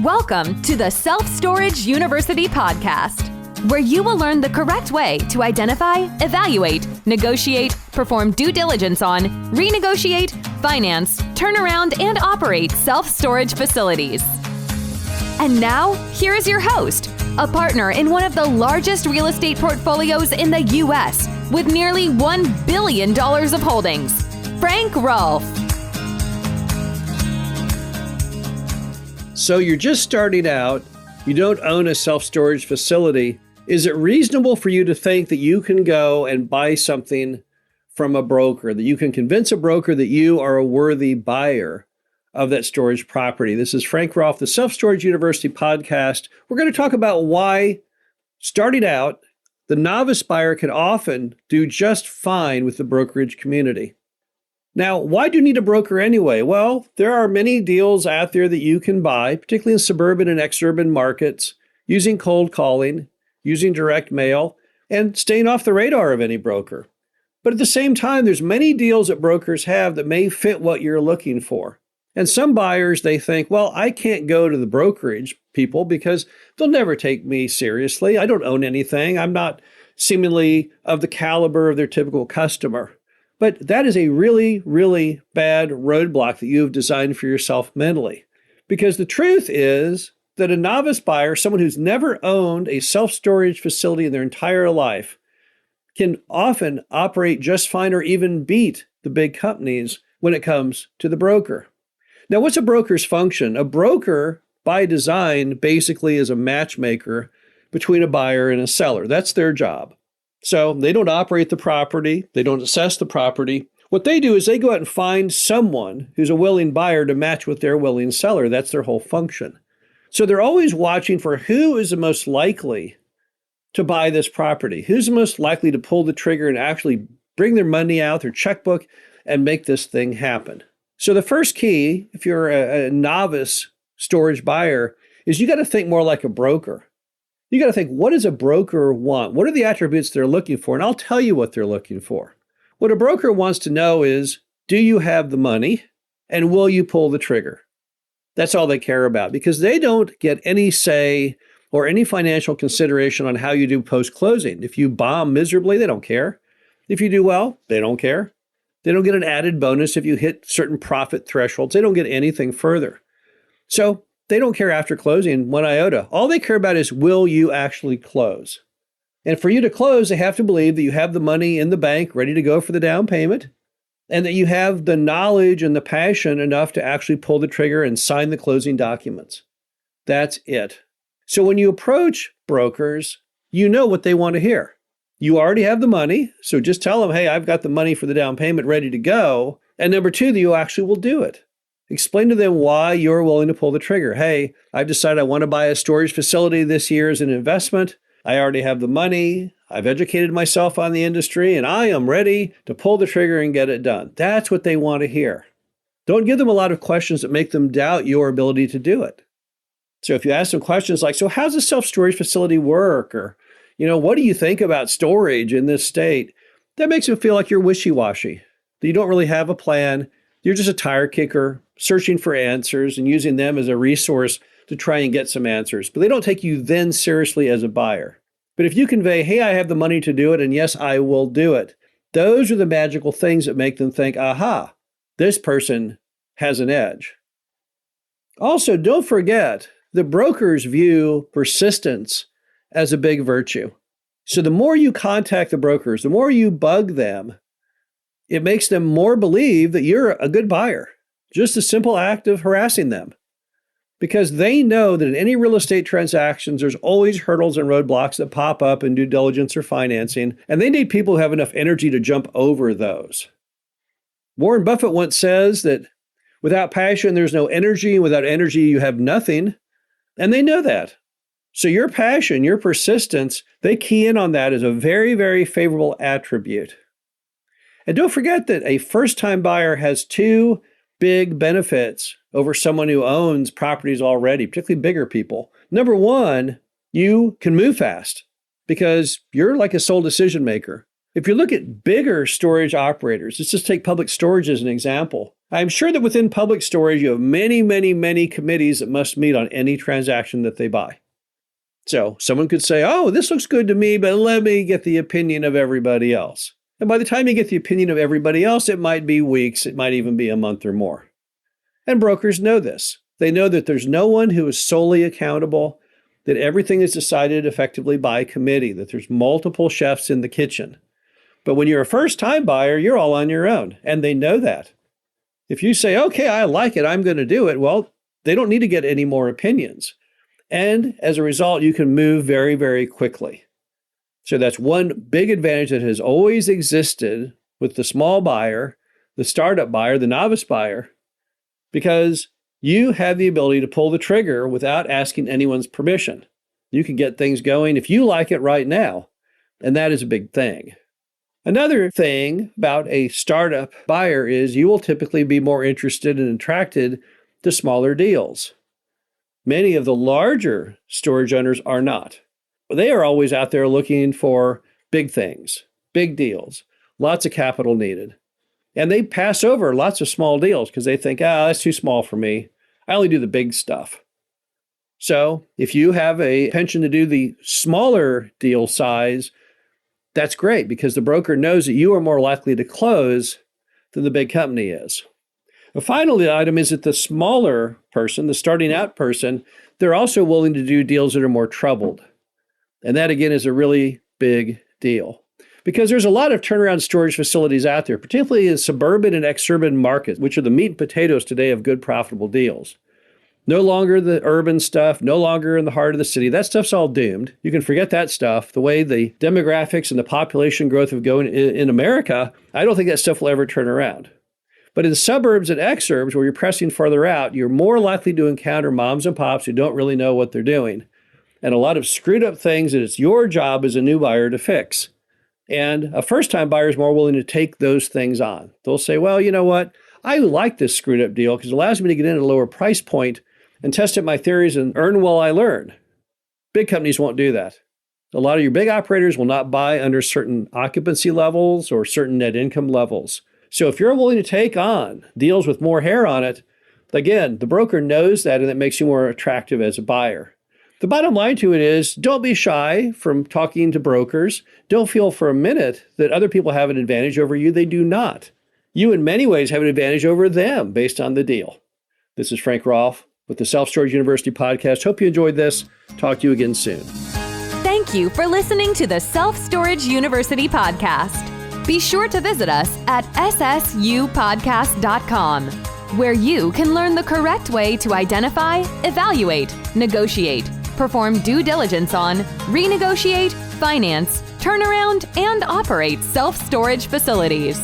Welcome to the Self-Storage University podcast, where you will learn the correct way to identify, evaluate, negotiate, perform due diligence on, renegotiate, finance, turn around, and operate self-storage facilities. And now, here is your host, a partner in one of the largest real estate portfolios in the U.S. with nearly $1 billion of holdings, Frank Rolfe. So you're just starting out, you don't own a self-storage facility. Is it reasonable for you to think that you can go and buy something from a broker, that you can convince a broker that you are a worthy buyer of that storage property? This is Frank Rolfe, the Self-Storage University podcast. We're going to talk about why, starting out, the novice buyer can often do just fine with the brokerage community. Now, why do you need a broker anyway? Well, there are many deals out there that you can buy, particularly in suburban and exurban markets, using cold calling, using direct mail, and staying off the radar of any broker. But at the same time, there's many deals that brokers have that may fit what you're looking for. And some buyers, they think, well, I can't go to the brokerage people because they'll never take me seriously. I don't own anything. I'm not seemingly of the caliber of their typical customer. But that is a really, really bad roadblock that you've designed for yourself mentally. Because the truth is that a novice buyer, someone who's never owned a self-storage facility in their entire life, can often operate just fine or even beat the big companies when it comes to the broker. Now, what's a broker's function? A broker, by design, basically is a matchmaker between a buyer and a seller. That's their job. So they don't operate the property. They don't assess the property. What they do is they go out and find someone who's a willing buyer to match with their willing seller. That's their whole function. So they're always watching for who is the most likely to buy this property, who's the most likely to pull the trigger and actually bring their money out, their checkbook, and make this thing happen. So the first key, if you're a novice storage buyer, is you got to think more like a broker. You got to think, what does a broker want? What are the attributes they're looking for? And I'll tell you what they're looking for. What a broker wants to know is, do you have the money and will you pull the trigger? That's all they care about, because they don't get any say or any financial consideration on how you do post-closing. If you bomb miserably, they don't care. If you do well, they don't care. They don't get an added bonus if you hit certain profit thresholds. They don't get anything further. So they don't care after closing one iota. All they care about is, will you actually close? And for you to close, they have to believe that you have the money in the bank ready to go for the down payment, and that you have the knowledge and the passion enough to actually pull the trigger and sign the closing documents. That's it. So when you approach brokers, you know what they want to hear. You already have the money, so just tell them, hey, I've got the money for the down payment ready to go. And number two, that you actually will do it. Explain to them why you're willing to pull the trigger. Hey, I've decided I want to buy a storage facility this year as an investment. I already have the money. I've educated myself on the industry, and I am ready to pull the trigger and get it done. That's what they want to hear. Don't give them a lot of questions that make them doubt your ability to do it. So if you ask them questions like, so how's a self-storage facility work? Or, what do you think about storage in this state? That makes them feel like you're wishy-washy, that you don't really have a plan. You're just a tire kicker, searching for answers and using them as a resource to try and get some answers. But they don't take you then seriously as a buyer. But if you convey, hey, I have the money to do it, and yes, I will do it, those are the magical things that make them think, aha, this person has an edge. Also, don't forget, the brokers view persistence as a big virtue. So the more you contact the brokers, the more you bug them, it makes them more believe that you're a good buyer. Just a simple act of harassing them. Because they know that in any real estate transactions, there's always hurdles and roadblocks that pop up in due diligence or financing, and they need people who have enough energy to jump over those. Warren Buffett once says that without passion, there's no energy, and without energy, you have nothing. And they know that. So your passion, your persistence, they key in on that as a very, very favorable attribute. And don't forget that a first-time buyer has two big benefits over someone who owns properties already, particularly bigger people. Number one, you can move fast because you're like a sole decision maker. If you look at bigger storage operators, let's just take public storage as an example. I'm sure that within public storage, you have many, many, many committees that must meet on any transaction that they buy. So someone could say, oh, this looks good to me, but let me get the opinion of everybody else. And by the time you get the opinion of everybody else, it might be weeks, it might even be a month or more. And brokers know this. They know that there's no one who is solely accountable, that everything is decided effectively by committee, that there's multiple chefs in the kitchen. But when you're a first-time buyer, you're all on your own, and they know that. If you say, okay, I like it, I'm going to do it, well, they don't need to get any more opinions. And as a result, you can move very, very quickly. So that's one big advantage that has always existed with the small buyer, the startup buyer, the novice buyer, because you have the ability to pull the trigger without asking anyone's permission. You can get things going if you like it right now, and that is a big thing. Another thing about a startup buyer is you will typically be more interested and attracted to smaller deals. Many of the larger storage owners are not. They are always out there looking for big things, big deals, lots of capital needed. And they pass over lots of small deals because they think, that's too small for me. I only do the big stuff. So if you have a penchant to do the smaller deal size, that's great because the broker knows that you are more likely to close than the big company is. The final item is that the smaller person, the starting out person, they're also willing to do deals that are more troubled. And that, again, is a really big deal because there's a lot of turnaround storage facilities out there, particularly in suburban and exurban markets, which are the meat and potatoes today of good, profitable deals. No longer the urban stuff, no longer in the heart of the city. That stuff's all doomed. You can forget that stuff. The way the demographics and the population growth have gone in America, I don't think that stuff will ever turn around. But in suburbs and exurbs, where you're pressing farther out, you're more likely to encounter moms and pops who don't really know what they're doing. And a lot of screwed up things that it's your job as a new buyer to fix. And a first-time buyer is more willing to take those things on. They'll say, well, you know what? I like this screwed up deal because it allows me to get in at a lower price point and test out my theories and earn while I learn. Big companies won't do that. A lot of your big operators will not buy under certain occupancy levels or certain net income levels. So if you're willing to take on deals with more hair on it, again, the broker knows that and it makes you more attractive as a buyer. The bottom line to it is don't be shy from talking to brokers. Don't feel for a minute that other people have an advantage over you. They do not. You in many ways have an advantage over them based on the deal. This is Frank Rolfe with the Self Storage University podcast. Hope you enjoyed this. Talk to you again soon. Thank you for listening to the Self Storage University podcast. Be sure to visit us at ssupodcast.com, where you can learn the correct way to identify, evaluate, negotiate, perform due diligence on, renegotiate, finance, turnaround, and operate self-storage facilities.